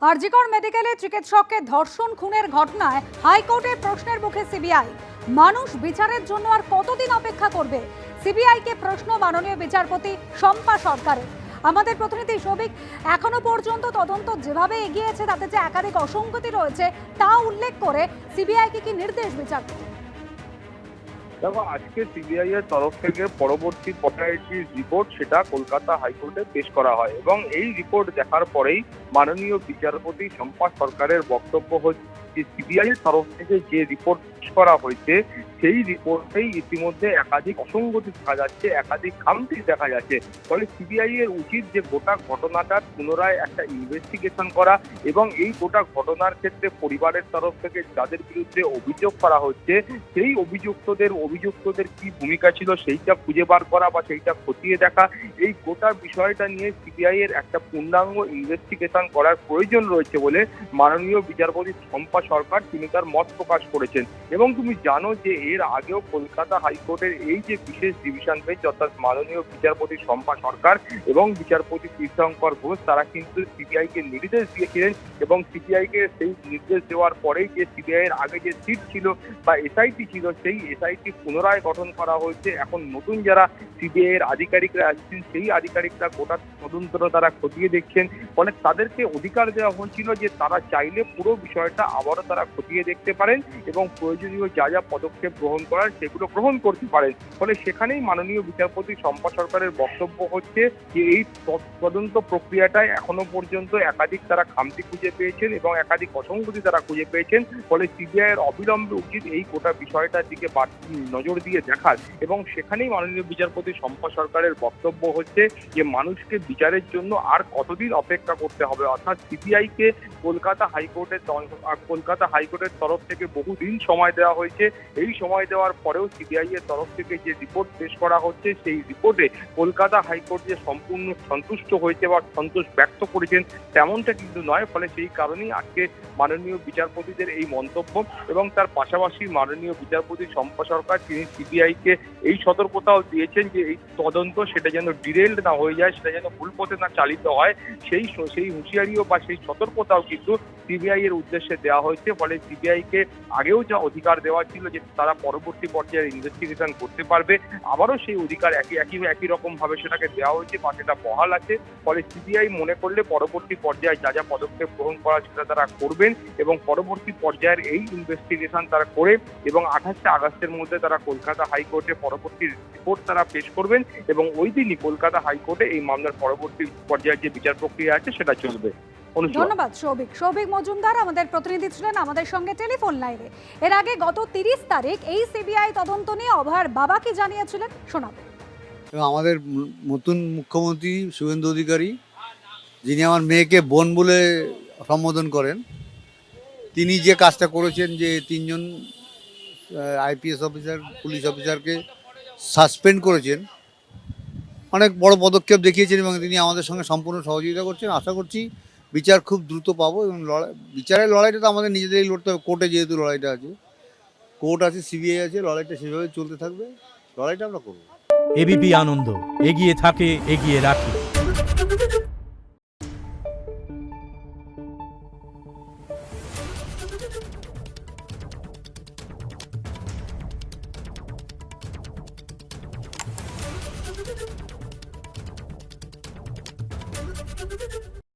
আরজিকর মেডিকেলে চিকিৎসককে ধর্ষণ খুনের ঘটনায় হাইকোর্টের প্রশ্নের মুখে সিবিআই। মানুষ বিচারের জন্য আর কতদিন অপেক্ষা করবে? সিবিআইকে প্রশ্ন মাননীয় বিচারপতি শম্পা সরকারের। আমাদের প্রতিনিধি সৌভিক, এখনো পর্যন্ত তদন্ত যেভাবে এগিয়েছে তাতে যে একাধিক অসঙ্গতি রয়েছে তা উল্লেখ করে সিবিআইকে কি নির্দেশ বিচারপতি? দেখো, আজকে সিবিআই এর তরফ থেকে পরবর্তী পর্যায়ের যে রিপোর্ট সেটা কলকাতা হাইকোর্টে পেশ করা হয় এবং এই রিপোর্ট দেখার পরেই মাননীয় বিচারপতি শম্পা সরকারের বক্তব্য হচ্ছে যে সিবিআই এর তরফ থেকে যে রিপোর্ট পেশ করা হয়েছে সেই রিপোর্টেই ইতিমধ্যে একাধিক অসঙ্গতি দেখা যাচ্ছে, একাধিক খামতি দেখা যাচ্ছে। ফলে সিবিআই এর উচিত যে গোটা ঘটনাটার পুনরায় একটা ইনভেস্টিগেশন করা এবং এই গোটা ঘটনার ক্ষেত্রে পরিবারের তরফ থেকে যাদের বিরুদ্ধে অভিযোগ করা হচ্ছে সেই অভিযুক্তদের কি ভূমিকা ছিল সেইটা খুঁজে বার করা বা সেইটা খতিয়ে দেখা। এই গোটা বিষয়টা নিয়ে সিবিআই এর একটা পূর্ণাঙ্গ ইনভেস্টিগেশন করার প্রয়োজন রয়েছে বলে মাননীয় বিচারপতি শম্পা সরকার তিনি তার মত প্রকাশ করেছেন। এবং তুমি জানো যে এর আগেও কলকাতা হাইকোর্টের এই যে বিশেষ ডিভিশন বেঞ্চ অর্থাৎ মাননীয় বিচারপতি শম্পা সরকার এবং বিচারপতি তীর্থঙ্কর ঘোষ তারা কিন্তু সিবিআই কে নির্দেশ দিয়েছিলেন এবং সিবিআই কে সেই নির্দেশ দেওয়ার পরেই যে সিবিআই এর আগে যে সিট ছিল বা এসআইটি ছিল সেই এসআইটি পুনরায় গঠন করা হয়েছে। এখন নতুন যারা সিবিআই এর আধিকারিকরা আসছেন সেই আধিকারিকরা গোটা তদন্ত তারা খতিয়ে দেখছেন। ফলে তাদেরকে অধিকার দেওয়া হয়েছিল যে তারা চাইলে পুরো বিষয়টা আবারও তারা খতিয়ে দেখতে পারেন এবং প্রয়োজনীয় যা যা পদক্ষেপ গ্রহণ করার সেগুলো গ্রহণ করতে পারেন। ফলে সেখানেই মাননীয় বিচারপতি শম্পা সরকারের বক্তব্য হচ্ছে যে এই তদন্ত প্রক্রিয়াটায় এখনো পর্যন্ত একাধিক তারা খামতি খুঁজে পেয়েছেন এবং একাধিক অসঙ্গতি তারা খুঁজে পেয়েছেন। ফলে সিবিআই এর অবিলম্বে উচিত এই গোটা বিষয়টার দিকে নজর দিয়ে দেখার এবং সেখানেই মাননীয় বিচারপতি শম্পা সরকারের বক্তব্য হচ্ছে যে মানুষকে বিচারের জন্য আর কতদিন অপেক্ষা করতে হবে। অর্থাৎ সিবিআই কে কলকাতা হাইকোর্টের তরফ থেকে বহুদিন সময় দেওয়া হয়েছে। এই সময় দেওয়ার পরেও সিবিআই এর তরফ থেকে যে রিপোর্ট পেশ করা হচ্ছে সেই রিপোর্টে কলকাতা হাইকোর্ট যে সম্পূর্ণ সন্তুষ্ট হয়েছে বা সন্তোষ ব্যক্ত করেছেন তেমনটা কিন্তু নয়। ফলে সেই কারণেই আজকে মাননীয় বিচারপতিদের এই মন্তব্য এবং তার পাশাপাশি মাননীয় বিচারপতি শম্পা সরকার তিনি সিবিআই কে এই সতর্কতাও দিয়েছেন যে এই তদন্ত সেটা যেন ডিরেলড না হয়ে যায়, সেটা যেন ভুল পথে না চালিত হয়, সেই হুঁশিয়ারিও বা সেই সতর্কতাও কিন্তু সিবিআই এর উদ্দেশ্যে দেওয়া হয়েছে। ফলে সিবিআই কে আগেও যা অধিকার দেওয়া ছিল যে তারা পরবর্তী পর্যায়ে ইনভেস্টিগেশন করতে পারবে, আবারও সেই অধিকার একই রকম ভাবে সেটাকে দেওয়া হয়েছে বা সেটা বহাল আছে। ফলে সিবিআই মনে করলে পরবর্তী পর্যায়ে যা যা পদক্ষেপ গ্রহণ করা সেটা তারা করবেন এবং পরবর্তী পর্যায়ের এই ইনভেস্টিগেশন তারা করে এবং 28 আগস্টের মধ্যে তারা কলকাতা হাইকোর্টে পরবর্তী রিপোর্ট তারা পেশ করবেন এবং ওই দিনই কলকাতা হাইকোর্টে এই মামলার পরবর্তী পর্যায়ের যে বিচার প্রক্রিয়া আছে সেটা চলবে। ধন্যবাদ সৌভিক মজুমদার আমাদের প্রতিনিধি ছিলেন আমাদের সঙ্গে টেলিফোন লাইনে। এর আগে গত 30 তারিখ এই সিবিআই তদন্ত নিয়ে অভয়ার বাবা কি জানিয়েছিলেন শোনাবো। আমাদের নতুন মুখ্যমন্ত্রী শুভেন্দু অধিকারী, যিনি আমার মেয়েকে বোন বলে সম্বোধন করেন, তিনি যে কাজটা করেছেন যে 3 জন আইপিএস অফিসার পুলিশ অফিসারকে সাসপেন্ড করেছেন, অনেক বড় পদক্ষেপ দেখিয়েছেন এবং তিনি আমাদের সঙ্গে সম্পূর্ণ সহযোগিতা করছেন। আশা করছি বিচার খুব দ্রুত পাবো এবং বিচারের লড়াইটা তো আমাদের নিজেদেরই লড়তে হবে। কোর্টে যেহেতু লড়াইটা আছে, কোর্ট আছে, সিবিআই আছে, লড়াইটা সেভাবে চলতে থাকবে, লড়াইটা আমরা করবো। এবিপি আনন্দ এগিয়ে থাকে, এগিয়ে রাখে।